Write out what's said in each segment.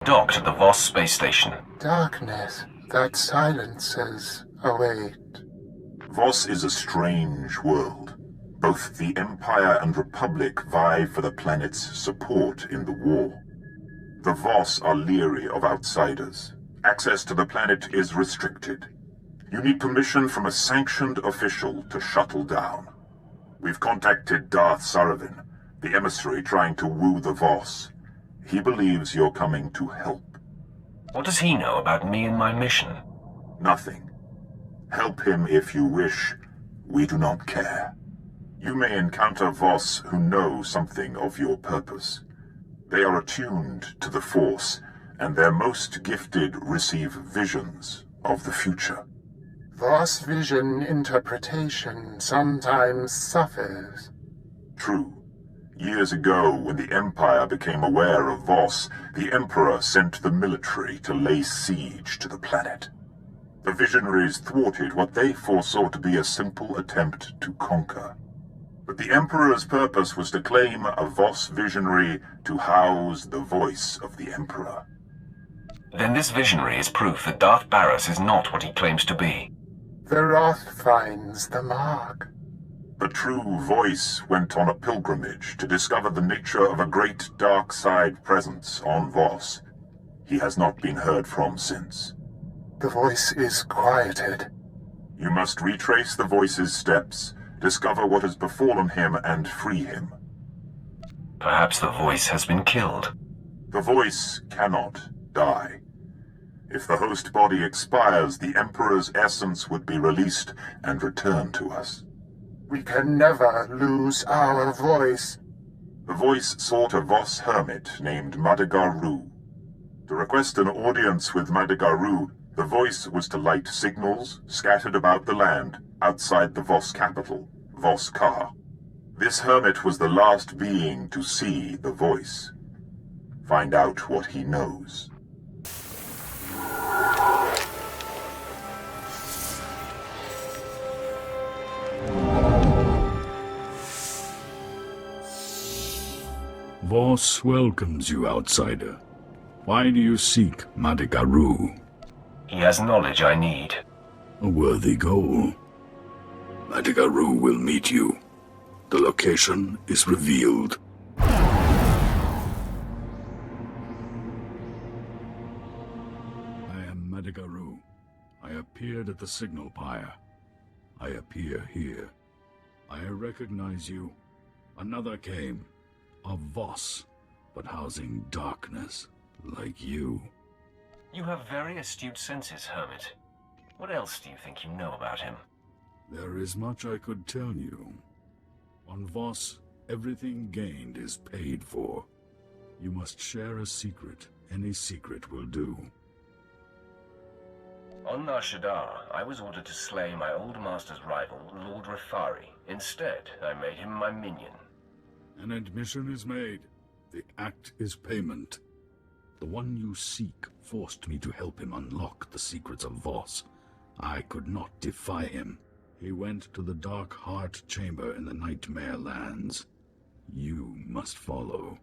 docked at the Voss space station. Darkness that silences await. Voss is a strange world. Both the Empire and Republic vie for the planet's support in the war. The Voss are leery of outsiders. Access to the planet is restricted. You need permission from a sanctioned official to shuttle down. We've contacted Darth Saravin, the emissary trying to woo the Voss. He believes you're coming to help. What does he know about me and my mission? Nothing. Help him if you wish. We do not care. You may encounter Voss who know something of your purpose. They are attuned to the Force, and their most gifted receive visions of the future. Voss vision interpretation sometimes suffers. True. Years ago, when the Empire became aware of Voss, the Emperor sent the military to lay siege to the planet. The visionaries thwarted what they foresaw to be a simple attempt to conquer. But the Emperor's purpose was to claim a Voss visionary to house the voice of the Emperor. Then this visionary is proof that Darth Barris is not what he claims to be. The Wrath finds the mark. The true voice went on a pilgrimage to discover the nature of a great dark side presence on Voss. He has not been heard from since. The voice is quieted. You must retrace the voice's steps, discover what has befallen him, and free him. Perhaps the voice has been killed. The voice cannot die. If the host body expires, the Emperor's essence would be released and returned to us. We can never lose our voice. The voice sought a Voss hermit named Madagaru. To request an audience with Madagaru, the voice was to light signals scattered about the land outside the Voss capital, Voss-Ka. This hermit was the last being to see the voice. Find out what he knows. Voss welcomes you, outsider. Why do you seek Madagaru? He has knowledge I need. A worthy goal. Madagaru will meet you. The location is revealed. I am Madagaru. I appeared at the signal pyre. I appear here. I recognize you. Another came. A Voss, but housing darkness, like you. You have very astute senses, Hermit. What else do you think you know about him? There is much I could tell you. On Voss, everything gained is paid for. You must share a secret. Any secret will do. On Nar Shaddaa, I was ordered to slay my old master's rival, Lord Rafari. Instead, I made him my minion. An admission is made. The act is payment. The one you seek forced me to help him unlock the secrets of Voss. I could not defy him. He went to the Dark Heart Chamber in the Nightmare Lands. You must follow.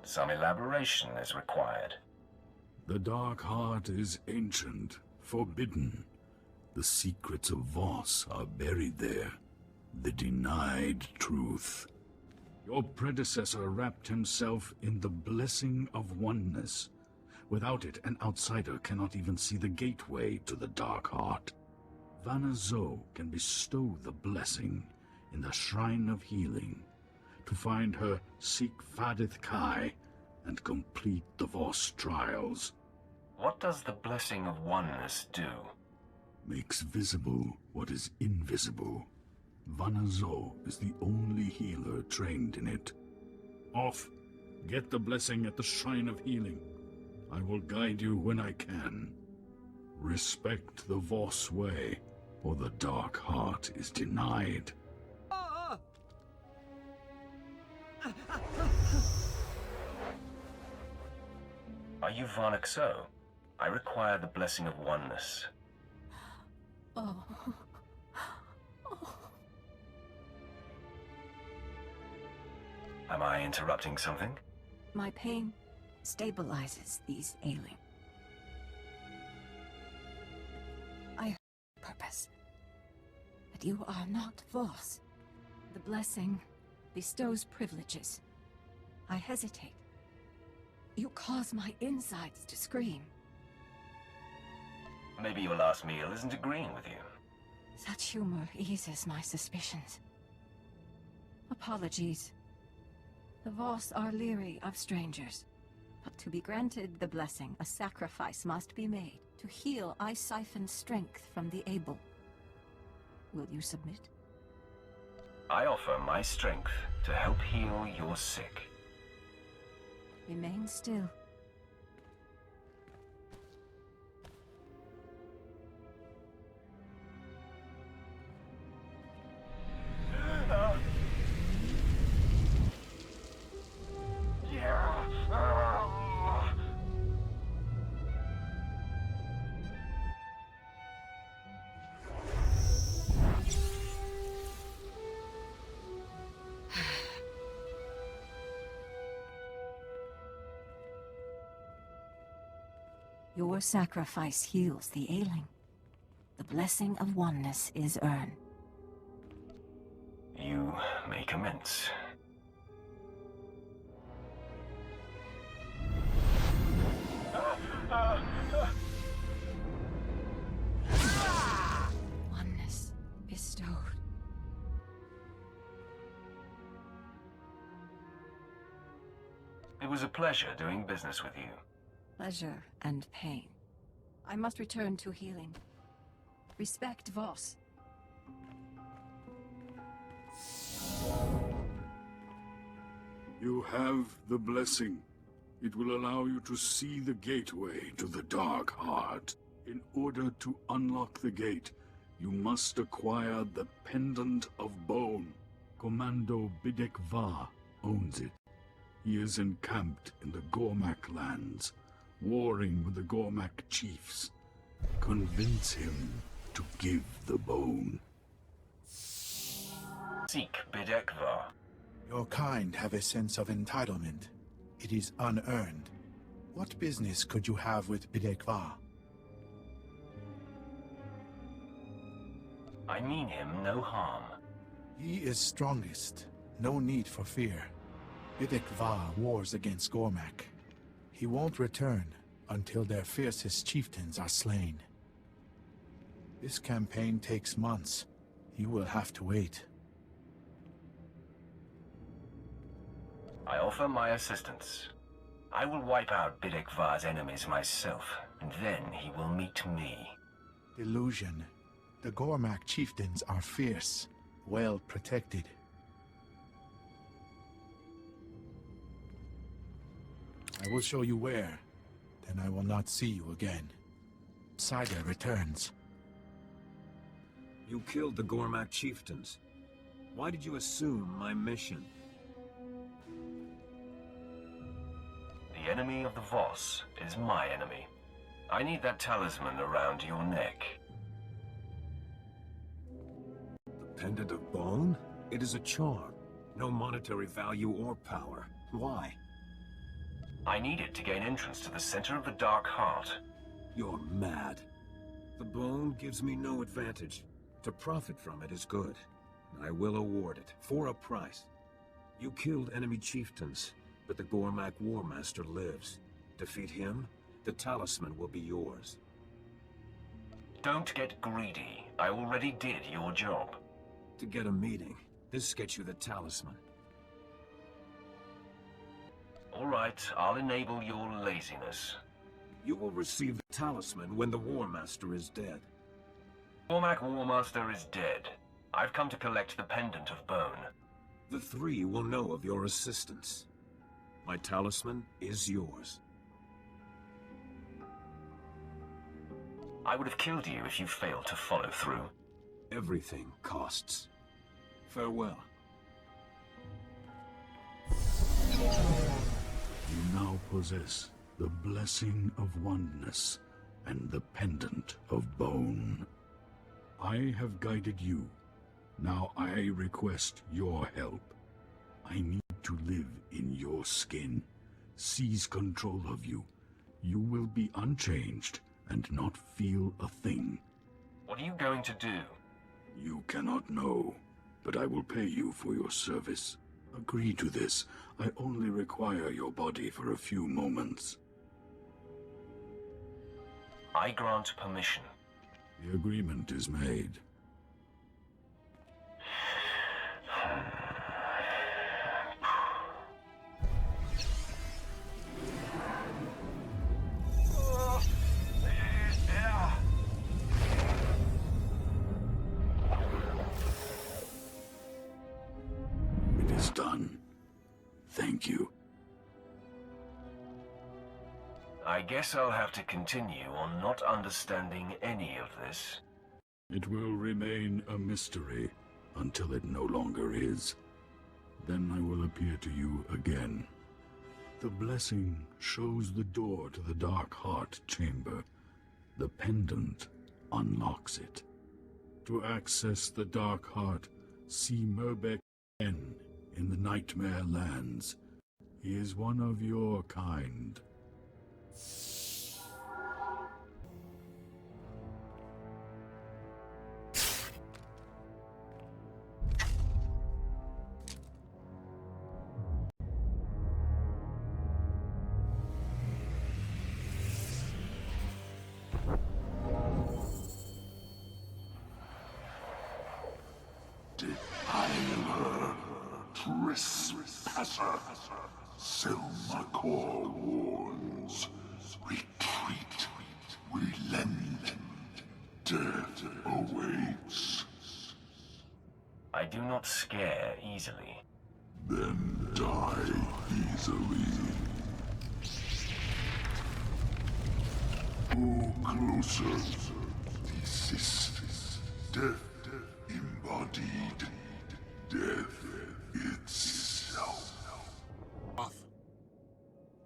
Some elaboration is required. The Dark Heart is ancient, forbidden. The secrets of Voss are buried there. The denied truth. Your predecessor wrapped himself in the blessing of oneness. Without it, an outsider cannot even see the gateway to the Dark Heart. Vanna Zo can bestow the blessing in the Shrine of Healing to find her Seek Fadith Kai and complete the Voss trials. What does the blessing of oneness do? Makes visible what is invisible. Vanna Zo is the only healer trained in it. Off! Get the blessing at the Shrine of Healing. I will guide you when I can. Respect the Voss way, or the Dark Heart is denied. Are you Varnik So? I require the blessing of oneness. Oh. Am I interrupting something? My pain stabilizes these ailing. I have purpose. But you are not Voss. The blessing bestows privileges. I hesitate. You cause my insides to scream. Maybe your last meal isn't agreeing with you. Such humor eases my suspicions. Apologies. The Voss are leery of strangers. But to be granted the blessing, a sacrifice must be made. To heal, I siphon strength from the able. Will you submit? I offer my strength to help heal your sick. Remain still. Your sacrifice heals the ailing. The blessing of oneness is earned. You may commence. Oneness bestowed. It was a pleasure doing business with you. Pleasure and pain. I must return to healing. Respect Voss. You have the blessing. It will allow you to see the gateway to the Dark Heart. In order to unlock the gate, you must acquire the Pendant of Bone. Commando Jare'k Voss owns it. He is encamped in the Gormak lands, warring with the Gormak chiefs. Convince him to give the bone. Seek Jare'k Voss. Your kind have a sense of entitlement. It is unearned. What business could you have with Jare'k Voss? I mean him no harm. He is strongest. No need for fear. Jare'k Voss wars against Gormak. He won't return until their fiercest chieftains are slain. This campaign takes months. You will have to wait. I offer my assistance. I will wipe out Jare'k Voss' enemies myself, and then he will meet me. Delusion. The Gormak chieftains are fierce, well protected. I will show you where. Then I will not see you again. Cider returns. You killed the Gormak chieftains. Why did you assume my mission? The enemy of the Voss is my enemy. I need that talisman around your neck. The Pendant of Bone? It is a charm. No monetary value or power. Why? I need it to gain entrance to the center of the Dark Heart. You're mad. The bone gives me no advantage. To profit from it is good. I will award it, for a price. You killed enemy chieftains, but the Gormak War Master lives. Defeat him, the talisman will be yours. Don't get greedy. I already did your job. To get a meeting, this gets you the talisman. All right, I'll enable your laziness. You will receive the talisman when the War Master is dead. Gormak War Master is dead. I've come to collect the Pendant of Bone. The three will know of your assistance. My talisman is yours. I would have killed you if you failed to follow through. Everything costs. Farewell. You now possess the blessing of oneness and the Pendant of Bone. I have guided you. Now I request your help. I need to live in your skin, seize control of you, you will be unchanged and not feel a thing. What are you going to do? You cannot know, but I will pay you for your service. Agree to this. I only require your body for a few moments. I grant permission. The agreement is made. It is done. Thank you. I guess I'll have to continue on not understanding any of this. It will remain a mystery until it no longer is. Then I will appear to you again. The blessing shows the door to the Dark Heart chamber. The pendant unlocks it. To access the Dark Heart, see Jare'k again in the Nightmare Lands. He is one of your kind. Defiler, trespasser, Selmakor warns. Retreat, relent, death awaits. I do not scare easily. Then die easily. Go closer. Desist. Death embodied. Death itself.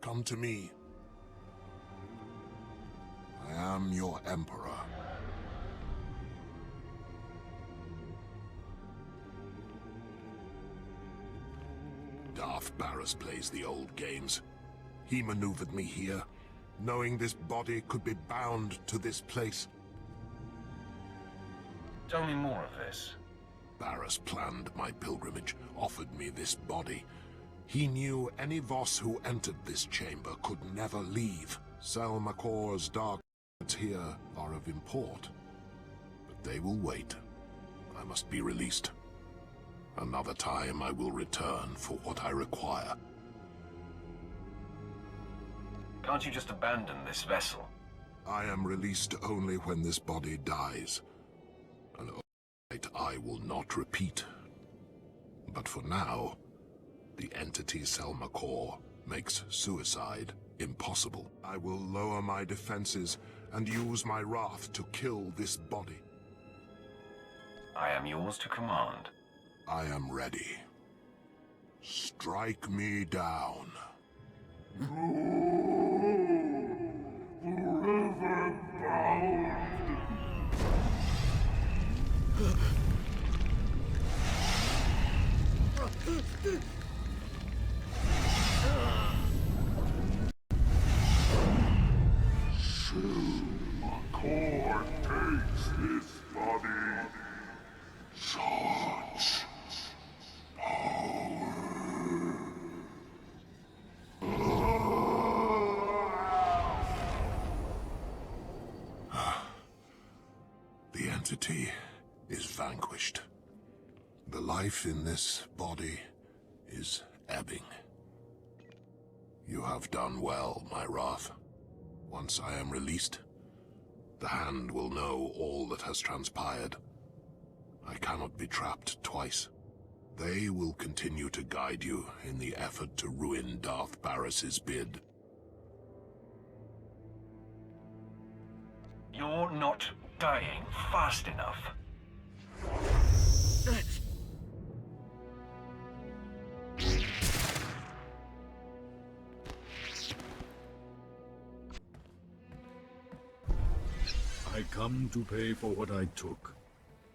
Come to me. I am your emperor. Darth Barris plays the old games. He maneuvered me here, knowing this body could be bound to this place. Tell me more of this. Barris planned my pilgrimage, offered me this body. He knew any Voss who entered this chamber could never leave. Selmakor's dark words here are of import, but they will wait. I must be released. Another time I will return for what I require. Can't you just abandon this vessel? I am released only when this body dies. An oath I will not repeat. But for now, the entity Selmakor makes suicide impossible. I will lower my defenses and use my wrath to kill this body. I am yours to command. I am ready. Strike me down. Forever bound. Selmakor takes this body. Such power. The entity is vanquished. The life in this body is ebbing. You have done well, my wrath. Once I am released, the Hand will know all that has transpired. I cannot be trapped twice. They will continue to guide you in the effort to ruin Darth Barris's bid. You're not dying fast enough. I come to pay for what I took.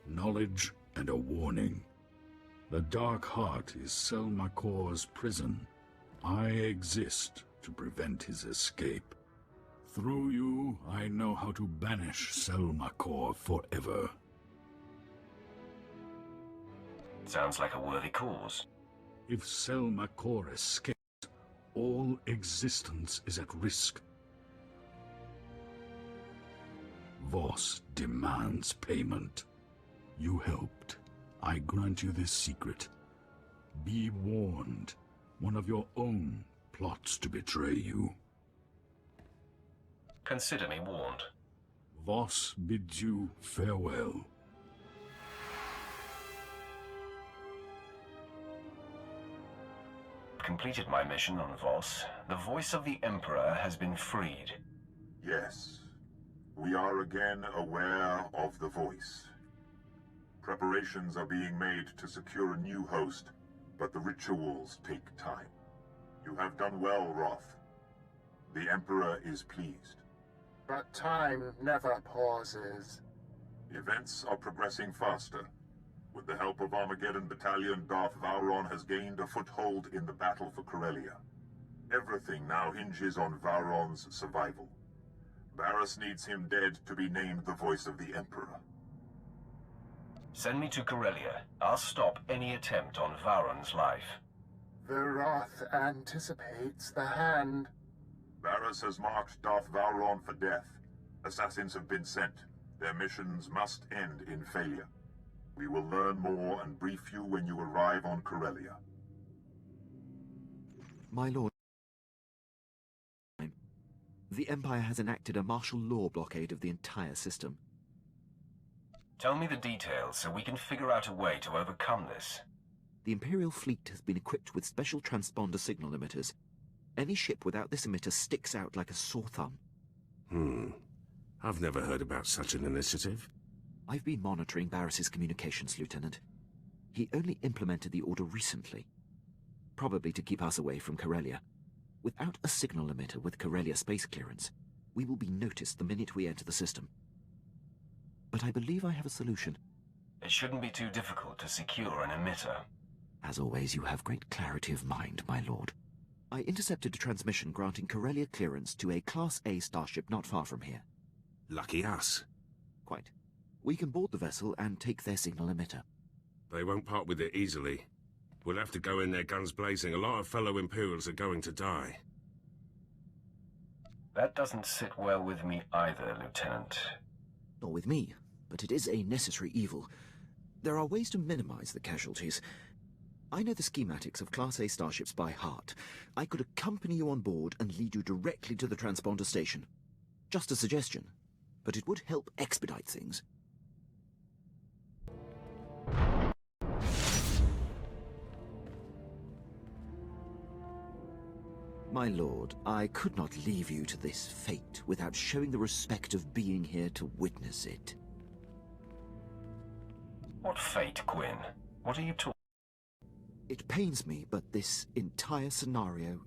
Knowledge and a warning. The Dark Heart is Selmakor's prison. I exist to prevent his escape. Through you, I know how to banish Selmakor forever. Sounds like a worthy cause. If Selmakor escapes, all existence is at risk. Voss demands payment. You helped. I grant you this secret. Be warned. One of your own plots to betray you. Consider me warned. Voss bids you farewell. Completed my mission on Voss. The voice of the Emperor has been freed. Yes. We are again aware of the voice. Preparations are being made to secure a new host, but the rituals take time. You have done well, Roth. The Emperor is pleased. But time never pauses. Events are progressing faster. With the help of Armageddon Battalion, Darth Vowron has gained a foothold in the battle for Corellia. Everything now hinges on Vowron's survival. Barriss needs him dead to be named the voice of the Emperor. Send me to Corellia. I'll stop any attempt on Vowron's life. The Wrath anticipates the hand. Barriss has marked Darth Vowron for death. Assassins have been sent. Their missions must end in failure. We will learn more and brief you when you arrive on Corellia. My lord, the Empire has enacted a martial law blockade of the entire system. Tell me the details so we can figure out a way to overcome this. The Imperial fleet has been equipped with special transponder signal emitters. Any ship without this emitter sticks out like a sore thumb. I've never heard about such an initiative. I've been monitoring Barriss's communications, Lieutenant. He only implemented the order recently. Probably to keep us away from Corellia. Without a signal emitter with Corellia space clearance, we will be noticed the minute we enter the system. But I believe I have a solution. It shouldn't be too difficult to secure an emitter. As always, you have great clarity of mind, my lord. I intercepted a transmission granting Corellia clearance to a Class A starship not far from here. Lucky us. Quite. We can board the vessel and take their signal emitter. They won't part with it easily. We'll have to go in there guns blazing. A lot of fellow Imperials are going to die. That doesn't sit well with me either, Lieutenant. Nor with me, but it is a necessary evil. There are ways to minimize the casualties. I know the schematics of Class A starships by heart. I could accompany you on board and lead you directly to the transponder station. Just a suggestion, but it would help expedite things. My lord, I could not leave you to this fate without showing the respect of being here to witness it. What fate, Gwyn? What are you talking? It pains me, but this entire scenario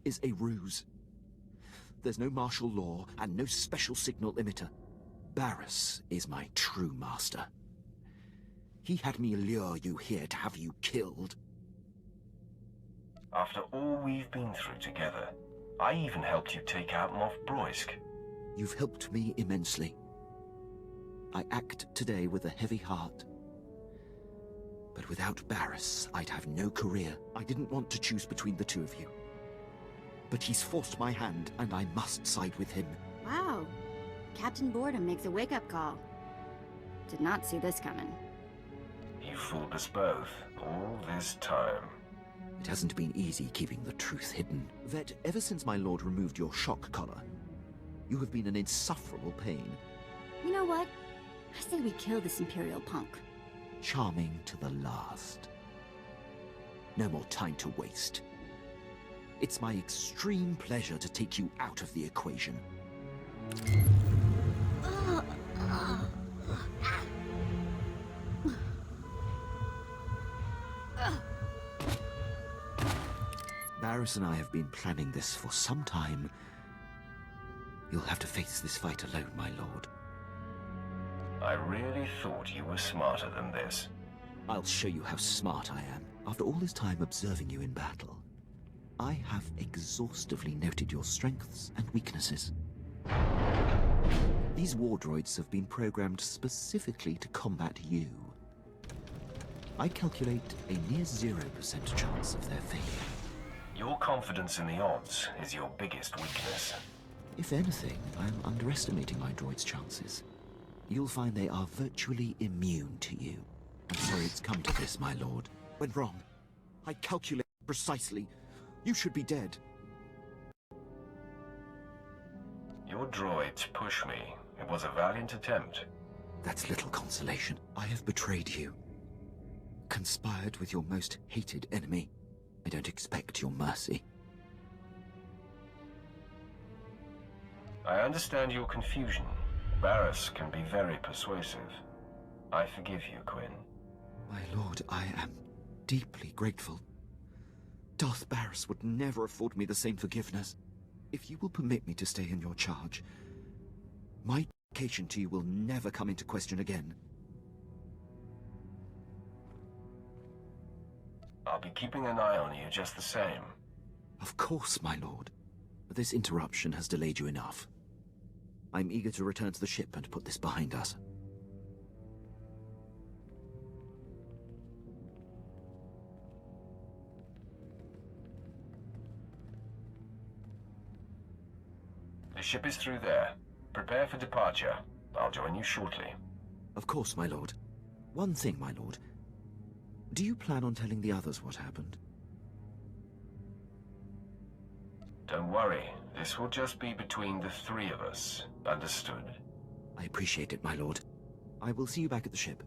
is a ruse. There's no martial law and no special signal emitter. Barriss is my true master. He had me lure you here to have you killed. After all we've been through together, I even helped you take out Moff Broisk. You've helped me immensely. I act today with a heavy heart. But without Barriss, I'd have no career. I didn't want to choose between the two of you. But he's forced my hand, and I must side with him. Wow. Captain Boredom makes a wake-up call. Did not see this coming. You fooled us both, all this time. It hasn't been easy keeping the truth hidden. Vet, ever since my lord removed your shock collar, you have been an insufferable pain. You know what? I say we kill this Imperial punk. Charming to the last. No more time to waste. It's my extreme pleasure to take you out of the equation. Barriss and I have been planning this for some time. You'll have to face this fight alone, my lord. I really thought you were smarter than this. I'll show you how smart I am, after all this time observing you in battle. I have exhaustively noted your strengths and weaknesses. These war droids have been programmed specifically to combat you. I calculate a near 0% chance of their failure. Your confidence in the odds is your biggest weakness. If anything, I'm underestimating my droid's chances. You'll find they are virtually immune to you. I'm sorry it's come to this, my lord. Went wrong. I calculate precisely. You should be dead. Your droids push me. It was a valiant attempt. That's little consolation. I have betrayed you. Conspired with your most hated enemy. I don't expect your mercy. I understand your confusion. Barriss can be very persuasive. I forgive you, Quinn. My lord, I am deeply grateful. Darth Barriss would never afford me the same forgiveness. If you will permit me to stay in your charge, my dedication to you will never come into question again. I'll be keeping an eye on you just the same. Of course, my lord. This interruption has delayed you enough. I'm eager to return to the ship and put this behind us. The ship is through there. Prepare for departure. I'll join you shortly. Of course, my lord. One thing, my lord. Do you plan on telling the others what happened? Don't worry. This will just be between the three of us. Understood? I appreciate it, my lord. I will see you back at the ship.